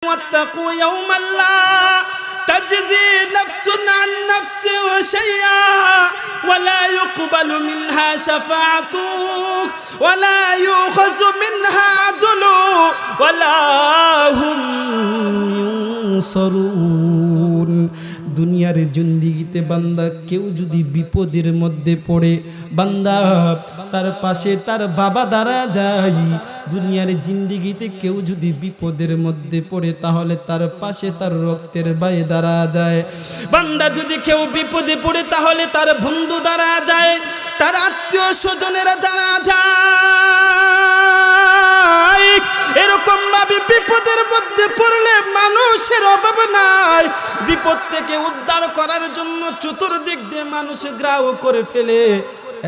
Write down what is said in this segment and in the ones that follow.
واتقوا يوما لا تجزي نفس عن نفس شيئا ولا يقبل منها شفاعة ولا يؤخذ منها عدل ولا هم ينصرون। দুনিয়ার জিন্দেগিতে বান্দা কেউ যদি বিপদের মধ্যে পড়ে, বান্দা তার পাশে তার বাবা দাঁড়া যায়। দুনিয়ার জিন্দেগিতে কেউ যদি বিপদের মধ্যে পড়ে তাহলে তার পাশে তার রক্তের ভাই দাঁড়া যায়। বান্দা যদি কেউ বিপদে পড়ে তাহলে তার বন্ধু দাঁড়া যায়, তার আত্মীয় স্বজনেরা দাঁড়া যায়। এরকম ভাবে বিপদের মধ্যে পড়লে মানুষের অভাব নাই। বিপদ থেকে উদ্ধার করার জন্য চতুর্দিক দিয়ে মানুষ গ্রাহ করে ফেলে।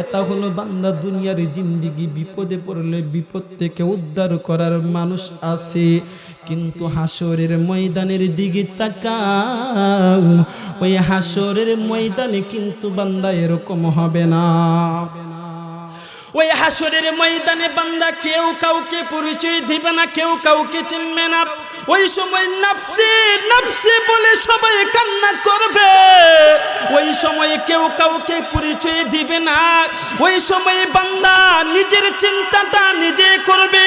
এটা হলো বান্দা দুনিয়ার জিন্দেগি। বিপদে পড়লে বিপদ থেকে উদ্ধার করার মানুষ আছে, কিন্তু হাসরের ময়দানের দিকে তাকাও, ওই হাসরের ময়দানে কিন্তু বান্দা এরকম হবে না। ওই হাসরের ময়দানে বান্দা কেউ কাউকে পরিচয় দিবে না, কেউ কাউকে চিনবে না। ওই সময় নাফসি নাফসি বলে সবাই কান্না করবে। ওই সময়ে কেউ কাউকে পরিচয় দিবে না। ওই সময়ে বান্দা নিজের চিন্তাটা নিজে করবে।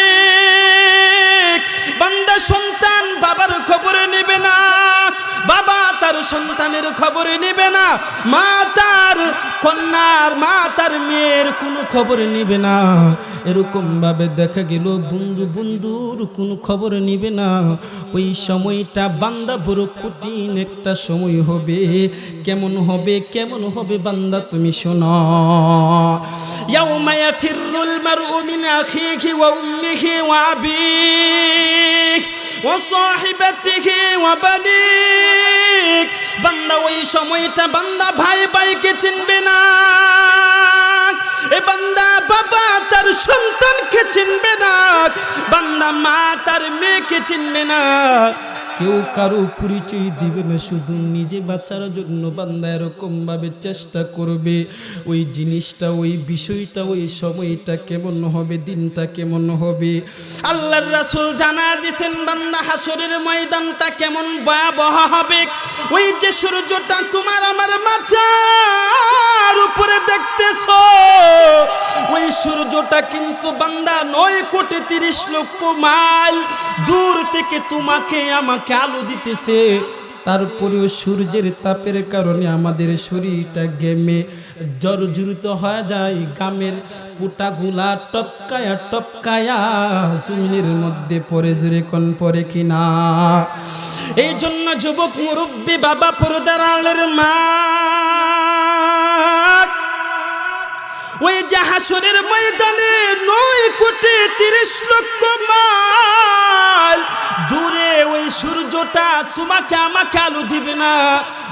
বান্দা সন্তান বাবার খবর নেবে না, বাবা তার সন্তানের খবর নেবে না, মা তার কন্যার, মা তার মেয়ের কোনো খবর নেবে না। এরকম ভাবে দেখা গেল বন্ধু বন্ধুর কোনো খবর নেবে না। ওই সময়টা বান্দা বড় কঠিন একটা সময় হবে। কেমন হবে, কেমন হবে বান্দা তুমি শোনো। ইয়াউমা ইয়াফিরুল মারউ মিন আখিহি ওয়া উম্মিহি ওয়া আবিহি ওয়া সাহিবাতিহি ওয়া বানিহি। বান্দা ওই সময়টা বান্দা ভাই ভাইকে চিনবে না। এ বান্দা বাবা তার সন্তানকে চিনবে না, বান্দা মা তার মেয়েকে চিনবে না। কেউ কারো পরিচয় দিবে না, শুধু নিজে বাঁচার জন্য বান্দা এরকম ভাবে চেষ্টা করবে। ওই জিনিসটা, ওই বিষয়টা, ওই সময়টা কেমন হবে, দিনটা কেমন হবে, আল্লাহর রাসূল জানা দিয়েছেন বান্দা হাসরের ময়দানটা কেমন ভয়াবহ হবে। ওই যে সূর্যটা তোমার আমার মাথার উপরে দেখতেছো, ওই সূর্যটা কিন্তু বান্দা 9,30,00,000 মাইল দূর থেকে তোমাকে আমাকে আলো দিতেছে। তারপরেও সূর্যের তাপের কারণে আমাদের শরীরটা ঘেমে জর্জরিত হয়ে যায়। গামের পুটাগুলা টপকায়া টপকায়া জমিনের মধ্যে পড়ে, জোরে কোন পড়ে কিনা। এই জন্য যুবক মুরব্বী বাবা পর্দার আলের মা, ওই যে হাসরের ময়দানে 9,30,00,000 মাইল দূরে ওই সূর্যটা তোমাকে আমাকে আলো দিবে না।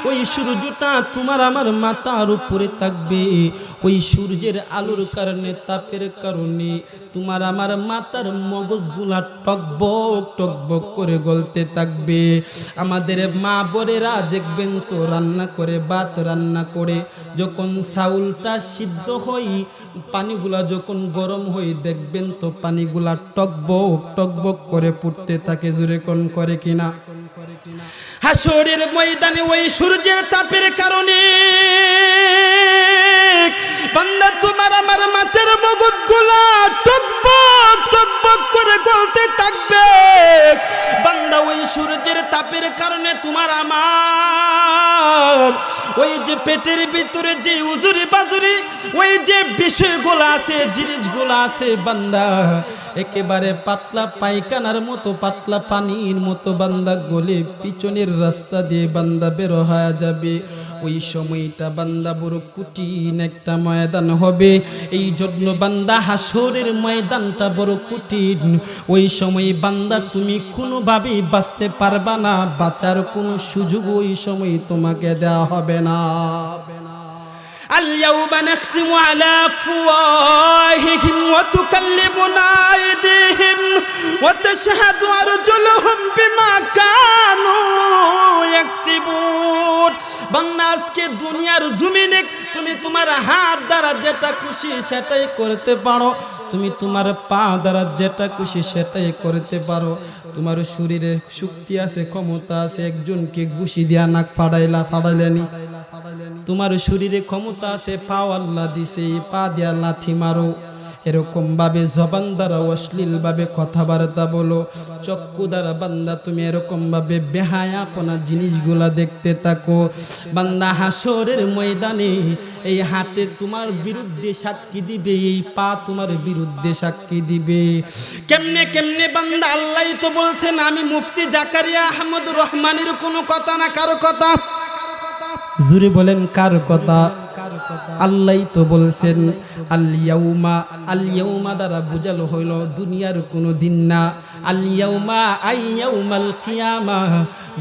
ওই সূর্যটা তোমার আমার মাথার উপরে থাকবে। ওই সূর্যের আলোর কারণে, তাপের কারণে তোমার আমার মাথার মগজগুলা টকবক টকবক করে গলতে থাকবে। আমাদের মা বোনেরা দেখবেন তো রান্না করে, ভাত রান্না করে যখন চাউলটা সিদ্ধ হয়, পানিগুলা যখন গরম হয় দেখবেন তো পানিগুলা টকবক টকবক করে ফুটতে থাকে, জোরে কোন করে কিনা। হাসরের ময়দানে ওই সূর্যের তাপের কারণে বান্দা তোমার আমার মাথার মগজগুলা টকবক টকবক করে গলতে থাকবে। বান্দা ওই সূর্যের তাপের কারণে তোমার আমার ওই যে পেটের ভিতরে যে উজুরি বাজুরি ওই যে বিষয়গুলো আছে, জিনিসগুলো আছে, বান্দা একেবারে পাতলা পায়খানার মতো, পাতলা পানির মতো বান্দা গলে পিছনের রাস্তা দিয়ে বান্দা বের হয়ে যাবে। ওই সময়টা বান্দা বড় কঠিন একটা ময়দান হবে। এই জন্য বান্দা হাসরের ময়দানটা বড় কঠিন। ওই সময় বান্দা তুমি কোনোভাবেই বাঁচতে পারবা না, বাঁচার কোনো সুযোগ ওই সময় তোমাকে দেওয়া হবে না। اليوم نختم على أفواههم وتكلمنا أيديهم وتشهد أرجلهم بما كانوا يكسبون। বান্দা আজকে দুনিয়ার জমিনে তুমি তোমার হাত দ্বারা যেটা খুশি সেটাই করতে পারো, তুমি তোমার পা দ্বারা যেটা খুশি সেটাই করতে পারো। তোমার শরীরে শক্তি আছে, ক্ষমতা আছে, একজনকে ঘুষি দিয়া নাক ফাড়াইলেনি। তোমার শরীরে ক্ষমতা আছে, পাও আল্লাহ দিছে, এই পা দিয়া লাথি মারো। এরকম ভাবে জবান দ্বারা অশ্লীল ভাবে কথাবার্তা বলো, চক্ষু দ্বারা বান্দা তুমি এরকম ভাবে বেহায়াপনা জিনিসগুলা দেখতে থাকো। বান্দা হাসরের ময়দানে এই হাতে তোমার বিরুদ্ধে সাক্ষী দিবে, এই পা তোমার বিরুদ্ধে সাক্ষী দিবে। কেমনে কেমনে বান্দা? আল্লাহ তো বলছেন, আমি মুফতি জাকারিয়া আহমদ রহমানের কোনো কথা না, কারো কথা। জুরে বলেন কার কথা? আল্লাহ তো বলছেন আল ইয়াউমা দ্বারা বুঝালো হইল দুনিয়ার কোনো দিন না। আল ইয়াউমা আই ইয়াউমাল কিয়ামা,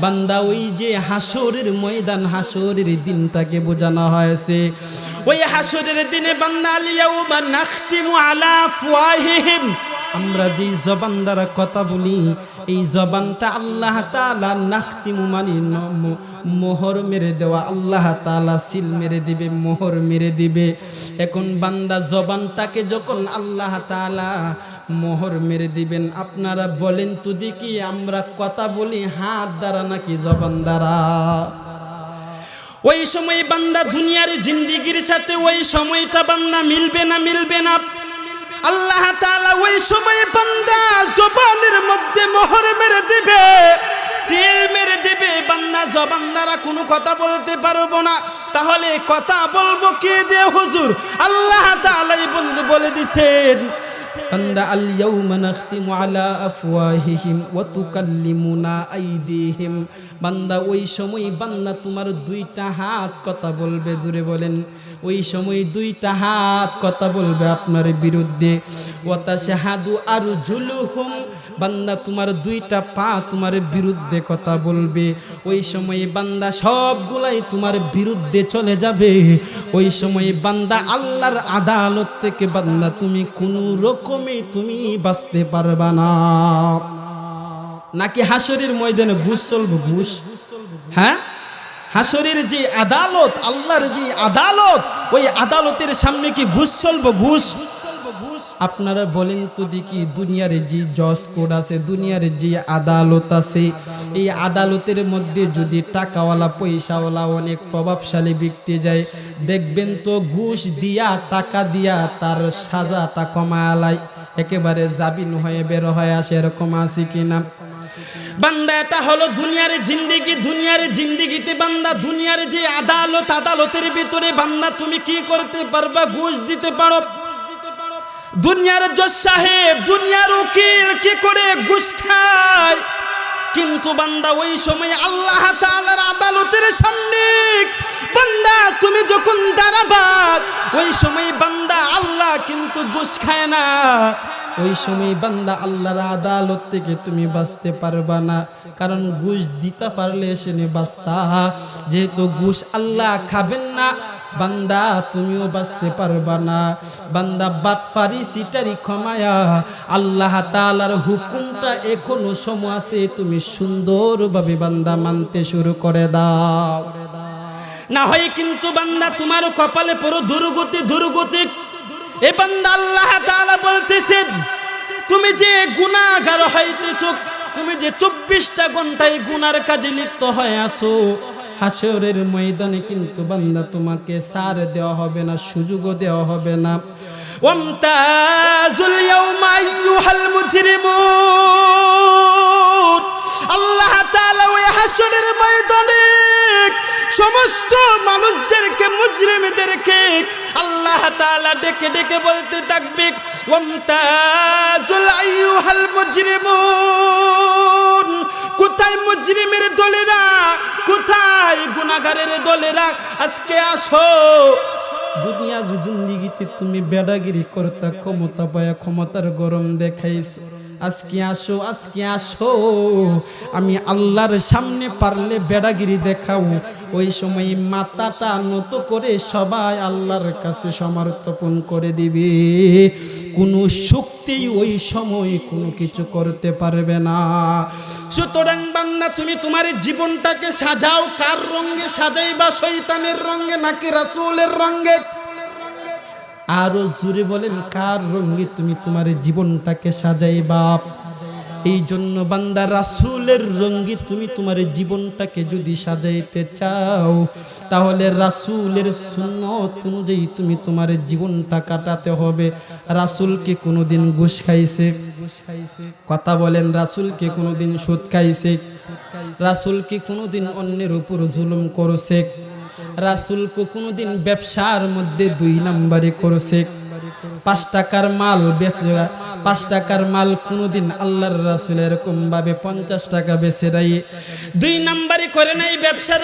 বান্দা ওই যে হাসরের ময়দান, হাসরের দিনটাকে বোঝানো হয়েছে। ওই হাসরের দিনে বান্দা আল ইয়াউমা নাখতিমু আলা আফওয়াহিহিম, আমরা যে জবান দ্বারা কথা বলি এই জবানটা আল্লাহ তাআলা নাখতিমু মানে মোহর মেরে দেওয়া, আল্লাহ তাআলা সিল মেরে দিবে, মোহর মেরে দিবে। এখন বান্দা জবানটাকে যখন আল্লাহ তাআলা মোহর মেরে দিবেন, আপনারা বলেন তো দেখি আমরা কথা বলি হাত দ্বারা নাকি জবান দ্বারা? ওই সময় বান্দা দুনিয়ার জিন্দেগির সাথে ওই সময়টা বান্দা মিলবে না, মিলবে না। আল্লাহ তাআলা ওই সময় বান্দা জবানের মধ্যে মোহর মেরে দিবে, সিল মেরে দিবে। বান্দা জবান দ্বারা কোনো কথা বলতে পারবো না। তাহলে কথা বলবো কে দিয়ে হুজুর? আল্লাহ তাআলাই বলে দিছেন বান্দা আল ইয়াউমা নাখতিমু আলা আফওয়াহিহিম ওয়া তুকাল্লিমুনা আইদিহিম। বান্দা ওই সময় বান্দা তোমার দুইটা হাত কথা বলবে, জুড়ে বলেন ওই সময় দুইটা হাত কথা বলবে আপনার বিরুদ্ধে। ওয়া তাশহাদু আরজুলুহুম, বান্দা তোমার দুইটা পা তোমার বিরুদ্ধে কথা বলবে। ওই সময় বান্দা সবগুলাই তোমার বিরুদ্ধে চলে যাবে। ওই সময় বান্দা আল্লাহর আদালত থেকে বান্দা তুমি কোনো রকমে তুমি বাঁচতে পারবা না। নাকি হাসরের ময়দানে ঘুষ চলবে? ঘুষ, হ্যাঁ, হাসরের যে আদালত, আল্লাহর যে আদালত, ওই আদালতের সামনে কি ঘুষ চলবে? ঘুষ। আপনারা বলেন তো দেখি, দুনিয়ার যে জজ কোর্ট আছে, দুনিয়ার যে আদালত আছে, এই আদালতের মধ্যে যদি টাকাওয়ালা পয়সাওয়ালা অনেক প্রভাবশালী ব্যক্তি যায়, দেখবেন তো ঘুষ দিয়া টাকা দিয়া তার সাজাটা কমায়ালাই একেবারে জামিন হয়ে বের হয়ে আসে। এরকম আছে কিনা? বান্দা এটা হলো দুনিয়ার জিন্দেগি। দুনিয়ার জিন্দেগিতে বান্দা দুনিয়ার যে আদালত, আদালতের ভিতরে বান্দা তুমি কি করতে পারবা? ঘুষ দিতে পারো। দুনিয়ার জজ সাহেব, দুনিয়ার উকিল কি করে ঘুষ খায়? কিন্তু বান্দা ওই সময় আল্লাহ তাআলার আদালতের সামনে বান্দা তুমি যখন দাঁড়াবা, ওই সময় বান্দা আল্লাহ কিন্তু ঘুষ খায় না। ওই সময় বান্দা আল্লাহর আদালত থেকে তুমি বাঁচতে পারবা না, কারণ ঘুষ দিতে পারলে সেনে বাঁচতা। যেহেতু ঘুষ আল্লাহ খাবেন না, বান্দা তুমিও বাঁচতে পারবা না। বান্দা বাটফারি সিটারি ক্ষমায়া আল্লাহ তাআলার হুকুমটা এখনো সময় আছে, তুমি সুন্দরভাবে বান্দা মানতে শুরু করে দাও। না হয় কিন্তু বান্দা তোমার কপালে পুরো দুর্গতি, দুর্গতি। এ বান্দা আল্লাহ তাআলা বলতেছেন, তুমি যে গুনাহগার হইতেছো, তুমি যে 24টা ঘন্টায় গুনার কাজে লিপ্ত হয়ে আছো, হাসরের ময়দানে কিন্তু বান্দা তোমাকে ছাড় দেওয়া হবে না, সুযোগও দেওয়া হবে না। ওয়ামতাজুল ইয়াউমা আইয়ুহাল মুজরিমুন, আল্লাহ তাআলা ওই হাসরের ময়দানে সমস্ত মানুষদেরকে, মুজরিমদেরকে আল্লাহ তাআলা ডেকে ডেকে বলতে থাকবে, ওয়ামতাজুল আইয়ুহাল মুজরিমুন, কোথায় মুজরিমের দলেরা, কোথায় গুনাহগারের দলেরা, আজকে আসো। দুনিয়ার জিন্দেগিতে তুমি বেড়াগিরি করতে ক্ষমতা পায়া ক্ষমতার গরম দেখাইছো, আজকে আসো, আজকে আসো, আমি আল্লাহর সামনে পারলে বেড়াগিরি দেখাও। ওই সময় মাথাটা নত করে সবাই আল্লাহর কাছে সমর্পণ করে দিবে। কোনো শক্তি ওই সময় কোনো কিছু করতে পারবে না। সুতরাং বান্দা তুমি তোমার জীবনটাকে সাজাও, কার রঙে সাজাইবা? শয়তানের রঙে নাকি রাসূলের রঙে? আরো জোরে বলেন, কার রঙে তুমি তোমার জীবনটাকে সাজাইবা? এই জন্য বান্দা, রাসূলের রঙে তুমি তোমার জীবনটাকে যদি সাজাইতে চাও, তাহলে রাসূলের সুন্নত অনুযায়ী তুমি তোমার জীবনটা কাটাতে হবে। রাসূলকে কোনোদিন ঘুষ খাইছে? কথা বলেন, রাসূলকে কোনোদিন সুদ খাইছে? রাসূলকে কোনোদিন অন্যের উপর জুলুম করছে? রাসূলকে কোনোদিন ব্যবসার মধ্যে 2 নাম্বারি করছে? 5 টাকার মাল বেচে, 5 টাকার মাল কোনোদিন আল্লাহর রাসূল এরকম ভাবে 50 টাকা বেচে নাই, 2 নাম্বারি করে নাই ব্যবসার